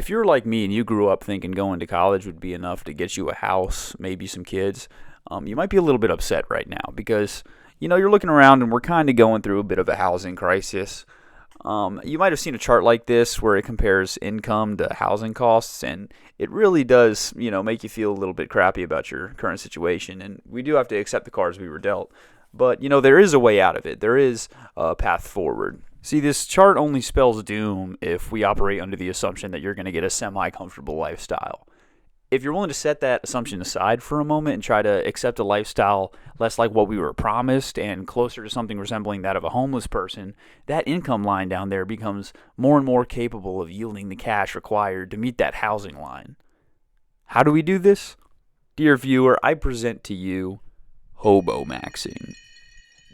If you're like me and you grew up thinking going to college would be enough to get you a house, maybe some kids, you might be a little bit upset right now because, you're looking around and we're kind of going through a bit of a housing crisis. You might have seen a chart like this where it compares income to housing costs, and it really does, make you feel a little bit crappy about your current situation. And we do have to accept the cards we were dealt. But, there is a way out of it. There is a path forward. See, this chart only spells doom if we operate under the assumption that you're going to get a semi-comfortable lifestyle. If you're willing to set that assumption aside for a moment and try to accept a lifestyle less like what we were promised and closer to something resembling that of a homeless person, that income line down there becomes more and more capable of yielding the cash required to meet that housing line. How do we do this? Dear viewer, I present to you hobomaxing.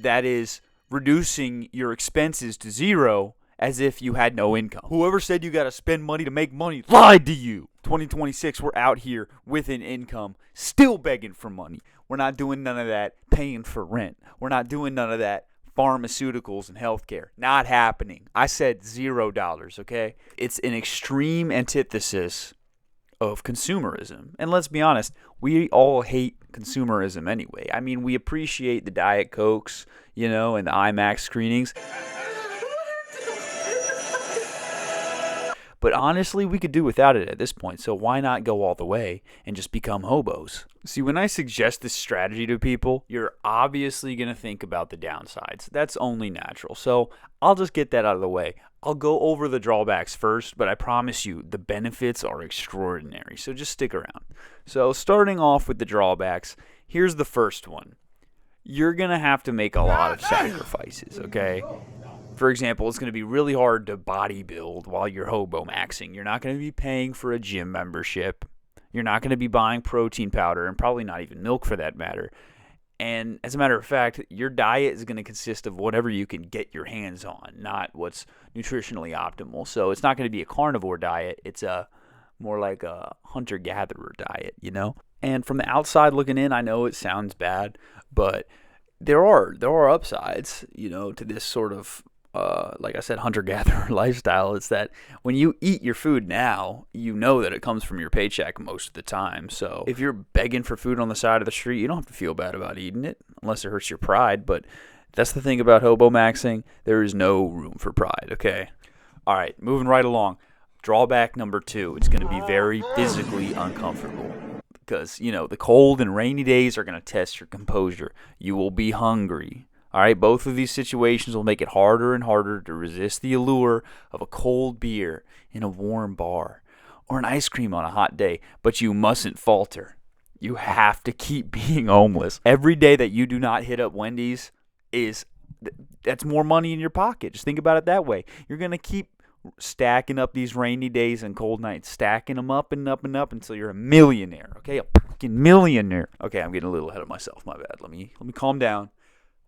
That is, reducing your expenses to zero as if you had no income. Whoever said you got to spend money to make money lied to you. 2026, we're out here with an income, still begging for money. We're not doing none of that paying for rent. We're not doing none of that pharmaceuticals and healthcare. Not happening. I said $0, okay? It's an extreme antithesis of consumerism. And let's be honest, we all hate consumerism anyway. I mean, we appreciate the Diet Cokes, and the IMAX screenings. But honestly, we could do without it at this point, so why not go all the way and just become hobos? See, when I suggest this strategy to people, you're obviously going to think about the downsides. That's only natural. So I'll just get that out of the way. I'll go over the drawbacks first, but I promise you the benefits are extraordinary. So just stick around. So starting off with the drawbacks, here's the first one. You're going to have to make a lot of sacrifices, okay? For example, it's going to be really hard to bodybuild while you're hobomaxing. You're not going to be paying for a gym membership. You're not going to be buying protein powder and probably not even milk for that matter. And as a matter of fact, your diet is going to consist of whatever you can get your hands on, not what's nutritionally optimal. So it's not going to be a carnivore diet. It's more like a hunter-gatherer diet, And from the outside looking in, I know it sounds bad, but there are upsides, to this sort of like I said, hunter-gatherer lifestyle. It's that when you eat your food now, you know that it comes from your paycheck most of the time. So if you're begging for food on the side of the street, you don't have to feel bad about eating it unless it hurts your pride. But that's the thing about hobomaxing. There is no room for pride, okay? All right, moving right along. Drawback number 2, it's going to be very physically uncomfortable. Because, the cold and rainy days are going to test your composure. You will be hungry. All right, both of these situations will make it harder and harder to resist the allure of a cold beer in a warm bar or an ice cream on a hot day, but you mustn't falter. You have to keep being homeless. Every day that you do not hit up Wendy's that's more money in your pocket. Just think about it that way. You're going to keep stacking up these rainy days and cold nights, stacking them up and up and up until you're a millionaire, okay? A fucking millionaire. Okay, I'm getting a little ahead of myself. My bad. Let me calm down.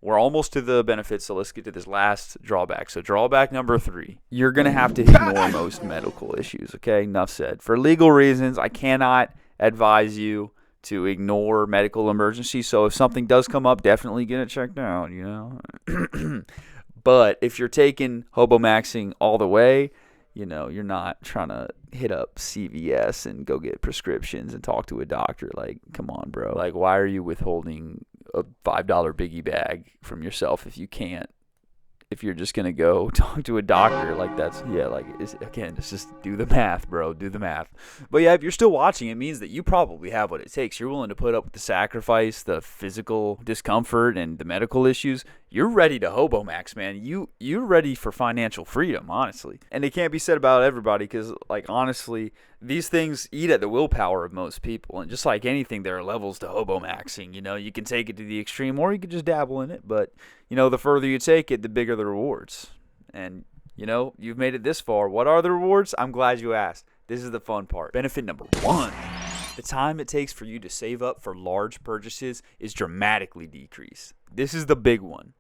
We're almost to the benefits, so let's get to this last drawback. So drawback number 3, you're going to have to ignore most medical issues, okay? Enough said. For legal reasons, I cannot advise you to ignore medical emergencies. So if something does come up, definitely get it checked out, But if you're taking hobomaxing all the way, you're not trying to hit up CVS and go get prescriptions and talk to a doctor. Like, come on, bro. Like, why are you withholding a $5 biggie bag from yourself if you can't? If you're just going to go talk to a doctor, like it's just do the math, bro. Do the math. But yeah, if you're still watching, it means that you probably have what it takes. You're willing to put up with the sacrifice, the physical discomfort, and the medical issues. You're ready to hobomax, man. You're ready for financial freedom, honestly. And it can't be said about everybody because, honestly, these things eat at the willpower of most people. And just like anything, there are levels to hobomaxing. You can take it to the extreme or you can just dabble in it. But, the further you take it, the bigger the rewards. And, you've made it this far. What are the rewards? I'm glad you asked. This is the fun part. Benefit number 1. The time it takes for you to save up for large purchases is dramatically decreased. This is the big one.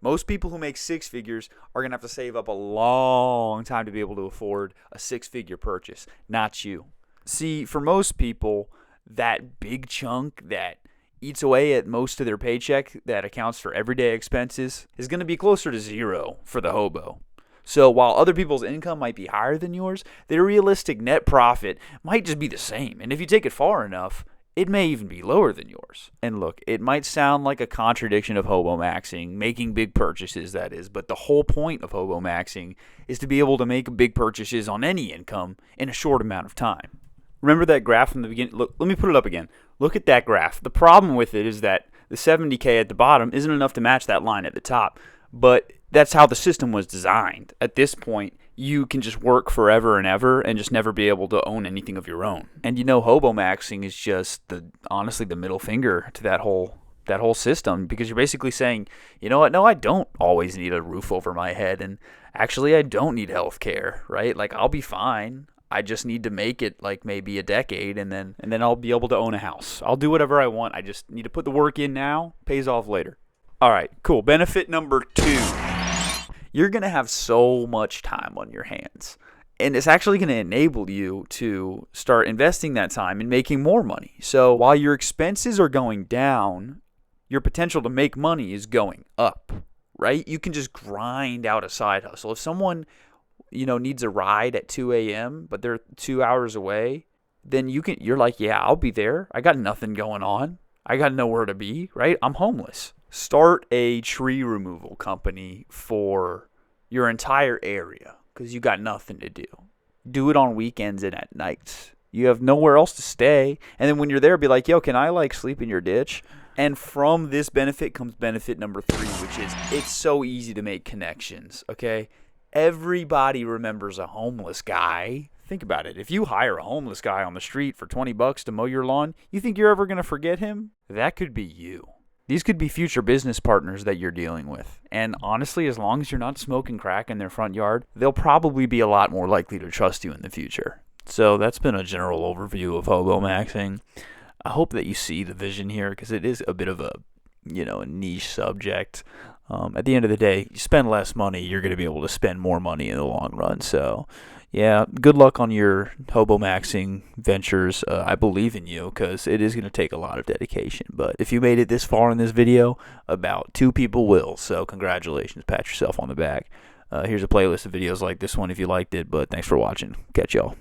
Most people who make 6 figures are going to have to save up a long time to be able to afford a 6-figure purchase. Not you. See, for most people, that big chunk that eats away at most of their paycheck that accounts for everyday expenses is going to be closer to 0 for the hobo. So while other people's income might be higher than yours, their realistic net profit might just be the same. And if you take it far enough, it may even be lower than yours. And look, it might sound like a contradiction of hobomaxing, making big purchases, that is, but the whole point of hobomaxing is to be able to make big purchases on any income in a short amount of time. Remember that graph from the beginning? Look, let me put it up again. Look at that graph. The problem with it is that the 70K at the bottom isn't enough to match that line at the top, but that's how the system was designed. At this point, you can just work forever and ever and just never be able to own anything of your own. And hobomaxing is just honestly the middle finger to that whole system, because you're basically saying, you know what? No, I don't always need a roof over my head, and actually I don't need health care, right? Like, I'll be fine. I just need to make it like maybe a decade, and then I'll be able to own a house. I'll do whatever I want. I just need to put the work in now, pays off later. All right, cool. Benefit number 2. You're going to have so much time on your hands, and it's actually going to enable you to start investing that time and making more money. So while your expenses are going down, your potential to make money is going up, right? You can just grind out a side hustle. If someone, needs a ride at 2 a.m., but they're 2 hours away, then you're like, yeah, I'll be there. I got nothing going on. I got nowhere to be, right? I'm homeless. Start a tree removal company for your entire area because you got nothing to do. Do it on weekends and at nights. You have nowhere else to stay. And then when you're there, be like, yo, can I sleep in your ditch? And from this benefit comes benefit number 3, which is it's so easy to make connections, okay? Everybody remembers a homeless guy. Think about it. If you hire a homeless guy on the street for $20 to mow your lawn, you think you're ever going to forget him? That could be you. These could be future business partners that you're dealing with. And honestly, as long as you're not smoking crack in their front yard, they'll probably be a lot more likely to trust you in the future. So that's been a general overview of hobomaxing. I hope that you see the vision here, because it is a bit of a niche subject. At the end of the day, you spend less money, you're going to be able to spend more money in the long run. So yeah, good luck on your hobomaxing ventures. I believe in you, because it is going to take a lot of dedication. But if you made it this far in this video, about 2 people will. So congratulations. Pat yourself on the back. Here's a playlist of videos like this one if you liked it. But thanks for watching. Catch y'all.